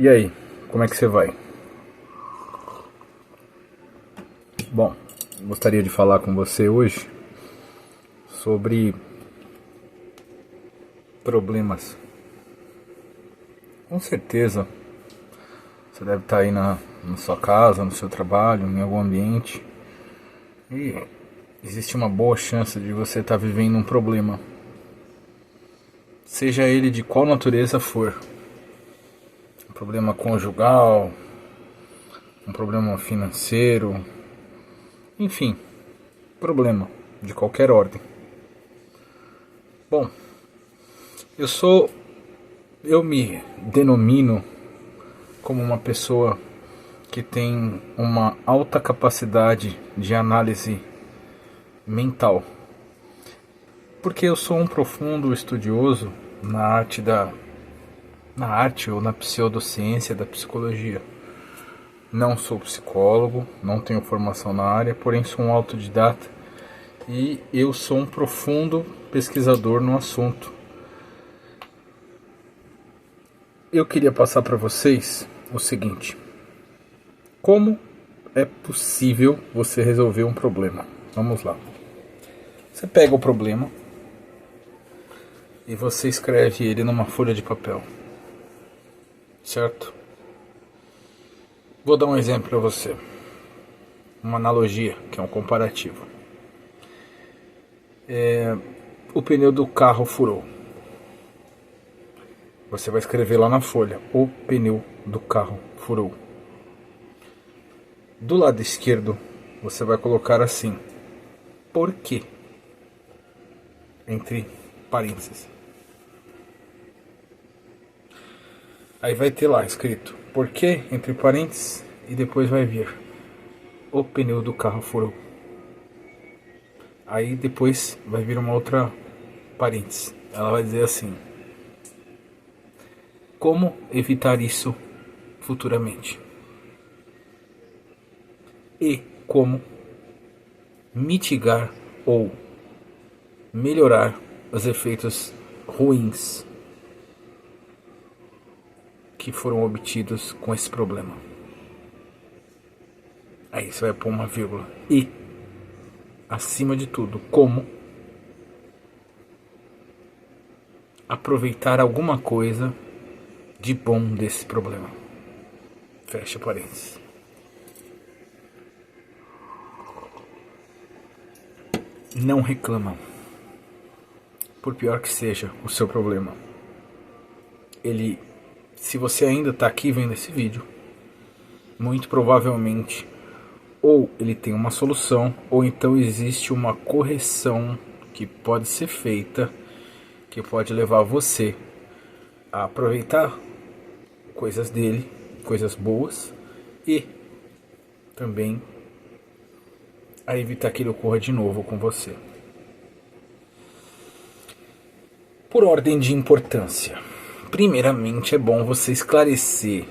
E aí, como é que você vai? Bom, gostaria de falar com você hoje sobre problemas. Com certeza, você deve estar aí na sua casa, no seu trabalho, em algum ambiente. E existe uma boa chance de você estar vivendo um problema. Seja ele de qual natureza for. Um problema conjugal, um problema financeiro, enfim, problema de qualquer ordem. Bom, eu me denomino como uma pessoa que tem uma alta capacidade de análise mental, porque eu sou um profundo estudioso na arte ou na pseudociência da psicologia. Não sou psicólogo, não tenho formação na área, porém sou um autodidata e eu sou um profundo pesquisador no assunto. Eu queria passar para vocês o seguinte: como é possível você resolver um problema? Vamos lá. Você pega o problema e você escreve ele numa folha de papel, certo? Vou dar um exemplo para você, uma analogia, que é um comparativo. O pneu do carro furou. Você vai escrever lá na folha: o pneu do carro furou. Do lado esquerdo, você vai colocar assim: por quê? Entre parênteses. Aí vai ter lá escrito por quê, entre parênteses, e depois vai vir: o pneu do carro furou. Aí depois vai vir uma outra parênteses. Ela vai dizer assim: como evitar isso futuramente? E como mitigar ou melhorar os efeitos ruins que foram obtidos com esse problema. Aí você vai pôr uma vírgula. E, acima de tudo, como aproveitar alguma coisa de bom desse problema. Fecha parênteses. Não reclama. Por pior que seja o seu problema, se você ainda está aqui vendo esse vídeo, muito provavelmente ou ele tem uma solução, ou então existe uma correção que pode ser feita, que pode levar você a aproveitar coisas dele, coisas boas, e também a evitar que ele ocorra de novo com você. Por ordem de importância, primeiramente é bom você esclarece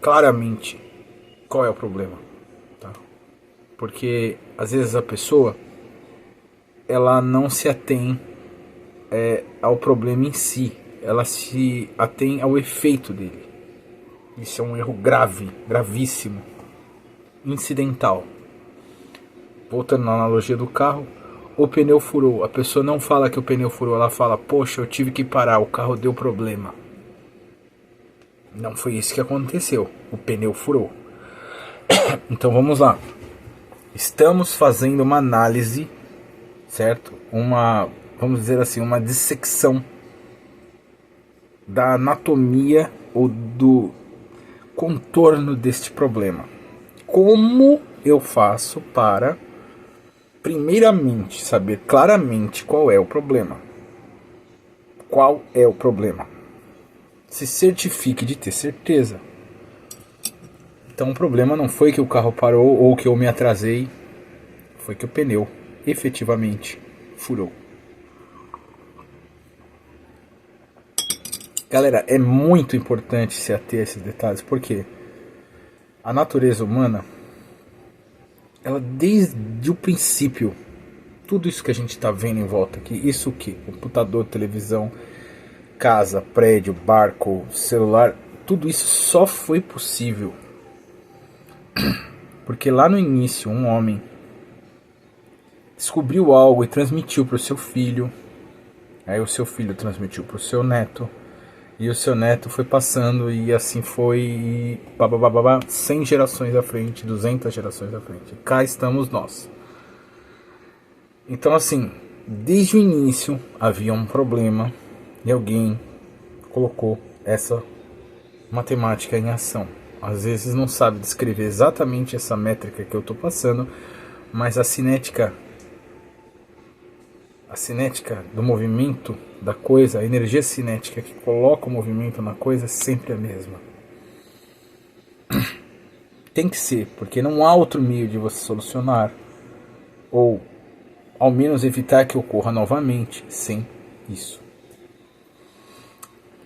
claramente qual é o problema, tá? Porque às vezes a pessoa ela não se atém ao problema em si, ela se atém ao efeito dele. Isso é um erro grave, gravíssimo, incidental. Voltando na analogia do carro, o pneu furou. A pessoa não fala que o pneu furou, ela fala: poxa, eu tive que parar, o carro deu problema. Não foi isso que aconteceu, o pneu furou. Então vamos lá. Estamos fazendo uma análise, certo? Vamos dizer assim, uma dissecção da anatomia ou do contorno deste problema. Como eu faço para, primeiramente, saber claramente qual é o problema? Qual é o problema? Se certifique de ter certeza. Então o problema não foi que o carro parou ou que eu me atrasei, foi que o pneu efetivamente furou. Galera, é muito importante se ater a esses detalhes, porque a natureza humana, ela desde o princípio, tudo isso que a gente está vendo em volta aqui, isso que? Computador, televisão, casa, prédio, barco, celular, tudo isso só foi possível porque lá no início um homem descobriu algo e transmitiu para o seu filho. Aí o seu filho transmitiu para o seu neto. E o seu neto foi passando e assim foi 100 gerações à frente, 200 gerações à frente. Cá estamos nós. Então assim, desde o início havia um problema e alguém colocou essa matemática em ação. Às vezes não sabe descrever exatamente essa métrica que eu estou passando, mas a cinética do movimento da coisa, a energia cinética que coloca o movimento na coisa é sempre a mesma. Tem que ser, porque não há outro meio de você solucionar, ou ao menos evitar que ocorra novamente, sem isso.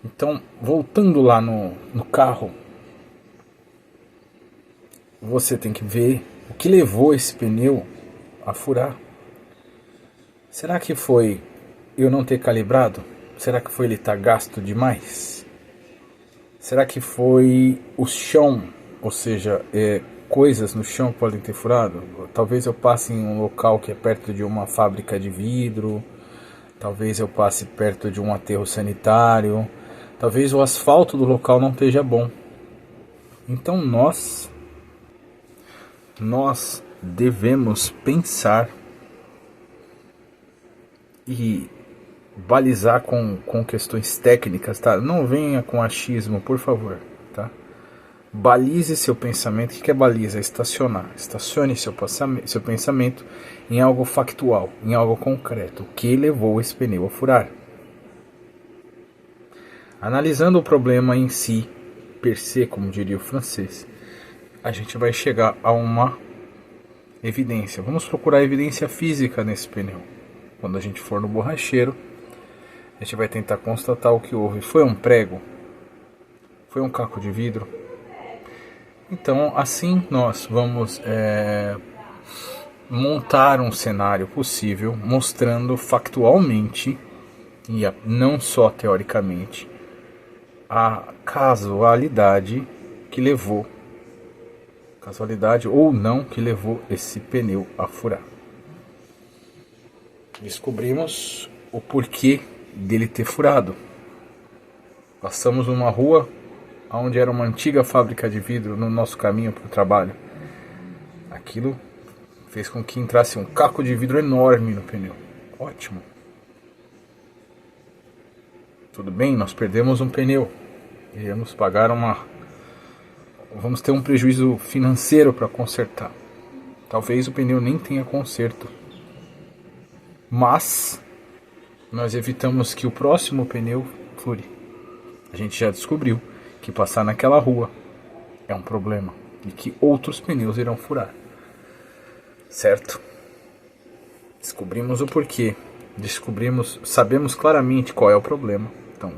Então, voltando lá no carro, você tem que ver o que levou esse pneu a furar. Será que foi eu não ter calibrado? Será que foi ele estar gasto demais? Será que foi o chão, ou seja, coisas no chão podem ter furado? Talvez eu passe em um local que é perto de uma fábrica de vidro, talvez eu passe perto de um aterro sanitário, talvez o asfalto do local não esteja bom. Então nós devemos pensar e balizar com questões técnicas, tá? Não venha com achismo, por favor, tá? Balize seu pensamento. O que é baliza? Estacionar. Estacione seu pensamento em algo factual, em algo concreto. O que levou esse pneu a furar? Analisando o problema em si, per se, como diria o francês, a gente vai chegar a uma evidência. Vamos procurar evidência física nesse pneu. Quando a gente for no borracheiro, a gente vai tentar constatar o que houve. Foi um prego? Foi um caco de vidro? Então, assim nós vamos montar um cenário possível, mostrando factualmente, e não só teoricamente, a casualidade que levou, casualidade ou não, que levou esse pneu a furar. Descobrimos o porquê dele ter furado. Passamos numa rua onde era uma antiga fábrica de vidro no nosso caminho para o trabalho. Aquilo fez com que entrasse um caco de vidro enorme no pneu. Ótimo. Tudo bem, nós perdemos um pneu. Iremos pagar vamos ter um prejuízo financeiro para consertar. Talvez o pneu nem tenha conserto. Mas nós evitamos que o próximo pneu fure. A gente já descobriu que passar naquela rua é um problema e que outros pneus irão furar. Certo? Descobrimos o porquê. Sabemos claramente qual é o problema. Então,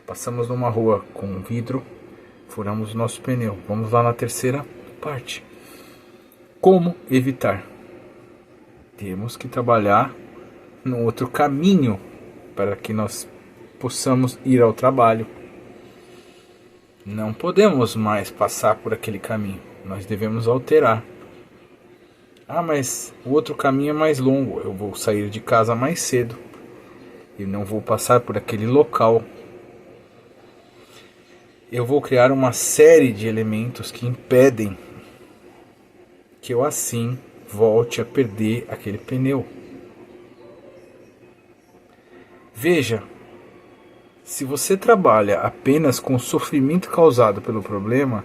passamos numa rua com vidro, furamos o nosso pneu. Vamos lá na terceira parte. Como evitar? Temos que trabalhar no outro caminho para que nós possamos ir ao trabalho. Não podemos mais passar por aquele caminho. Nós devemos alterar. Ah, mas o outro caminho é mais longo. Eu vou sair de casa mais cedo e não vou passar por aquele local. Eu vou criar uma série de elementos que impedem que eu assim volte a perder aquele pneu. Veja, se você trabalha apenas com o sofrimento causado pelo problema,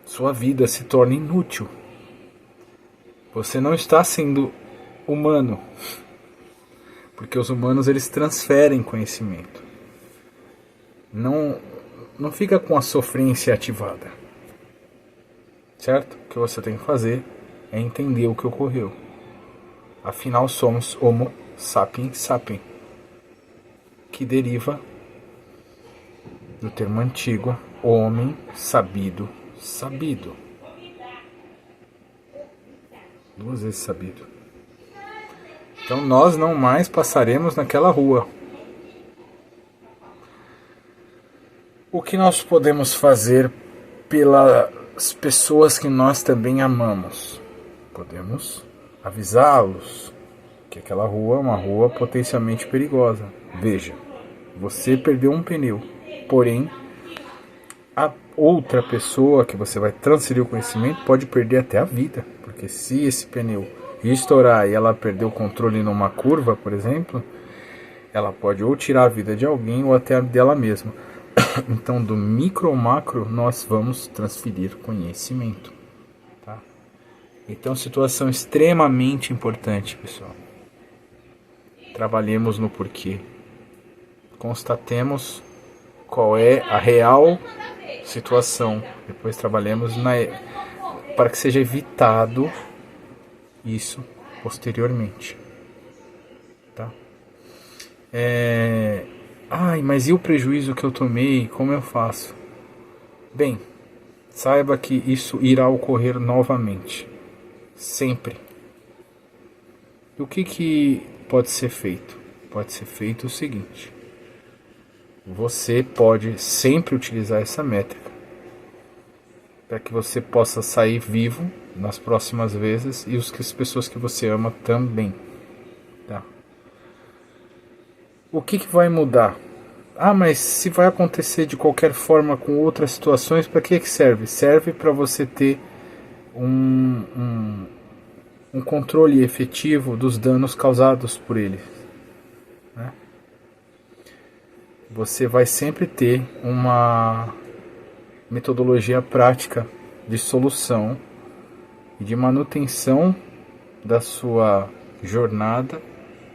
sua vida se torna inútil. Você não está sendo humano, porque os humanos eles transferem conhecimento. Não fica com a sofrência ativada. Certo? O que você tem que fazer é entender o que ocorreu. Afinal, somos Homo sapiens sapiens, que deriva do termo antigo homem sabido, sabido. 2 vezes sabido. Então nós não mais passaremos naquela rua. O que nós podemos fazer pelas pessoas que nós também amamos? Podemos avisá-los que aquela rua é uma rua potencialmente perigosa. Veja, você perdeu um pneu, porém a outra pessoa que você vai transferir o conhecimento pode perder até a vida, porque se esse pneu estourar e ela perder o controle numa curva, por exemplo, ela pode ou tirar a vida de alguém ou até a dela mesma. Então, do micro ao macro, nós vamos transferir conhecimento. Tá? Então, situação extremamente importante, pessoal. Trabalhemos no porquê. Constatemos qual é a real situação. Depois trabalhemos para que seja evitado isso posteriormente. Tá? Mas e o prejuízo que eu tomei? Como eu faço? Bem, saiba que isso irá ocorrer novamente. Sempre. E o que pode ser feito? Pode ser feito o seguinte. Você pode sempre utilizar essa métrica para que você possa sair vivo nas próximas vezes e as pessoas que você ama também. Tá? O que vai mudar? Mas se vai acontecer de qualquer forma com outras situações, para que serve? Serve para você ter um controle efetivo dos danos causados por ele. Né? Você vai sempre ter uma metodologia prática de solução e de manutenção da sua jornada,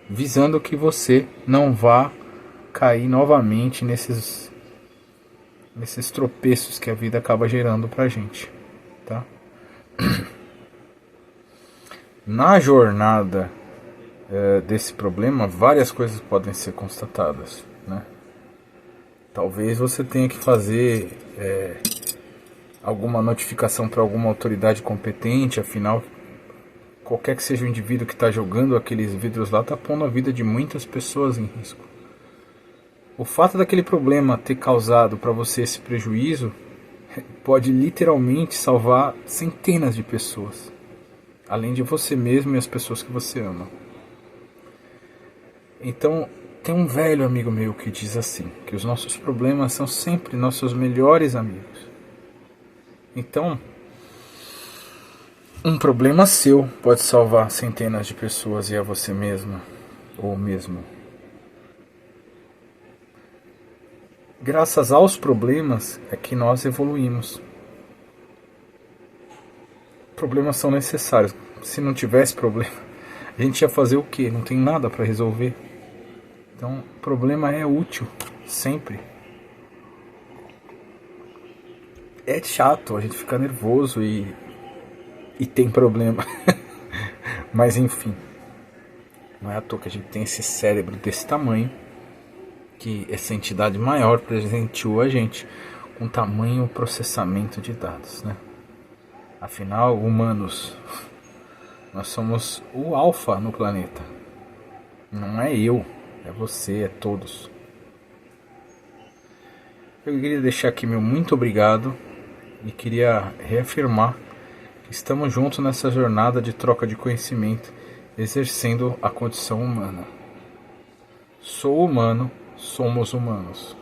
visando que você não vá cair novamente nesses tropeços que a vida acaba gerando pra gente, tá? Na jornada desse problema, várias coisas podem ser constatadas, né? Talvez você tenha que fazer alguma notificação para alguma autoridade competente, afinal, qualquer que seja o indivíduo que está jogando aqueles vidros lá, está pondo a vida de muitas pessoas em risco. O fato daquele problema ter causado para você esse prejuízo pode literalmente salvar centenas de pessoas, além de você mesmo e as pessoas que você ama. Então, tem um velho amigo meu que diz assim, que os nossos problemas são sempre nossos melhores amigos. Então, um problema seu pode salvar centenas de pessoas e a você mesmo, ou mesmo. Graças aos problemas é que nós evoluímos. Problemas são necessários. Se não tivesse problema, a gente ia fazer o quê? Não tem nada para resolver. Então, problema é útil, sempre. É chato, a gente fica nervoso e tem problema. Mas enfim, não é à toa que a gente tem esse cérebro desse tamanho, que essa entidade maior presenteou a gente com tamanho processamento de dados, né? Afinal, humanos, nós somos o alfa no planeta. Não é eu, é você, é todos. Eu queria deixar aqui meu muito obrigado e queria reafirmar que estamos juntos nessa jornada de troca de conhecimento, exercendo a condição humana. Sou humano, somos humanos.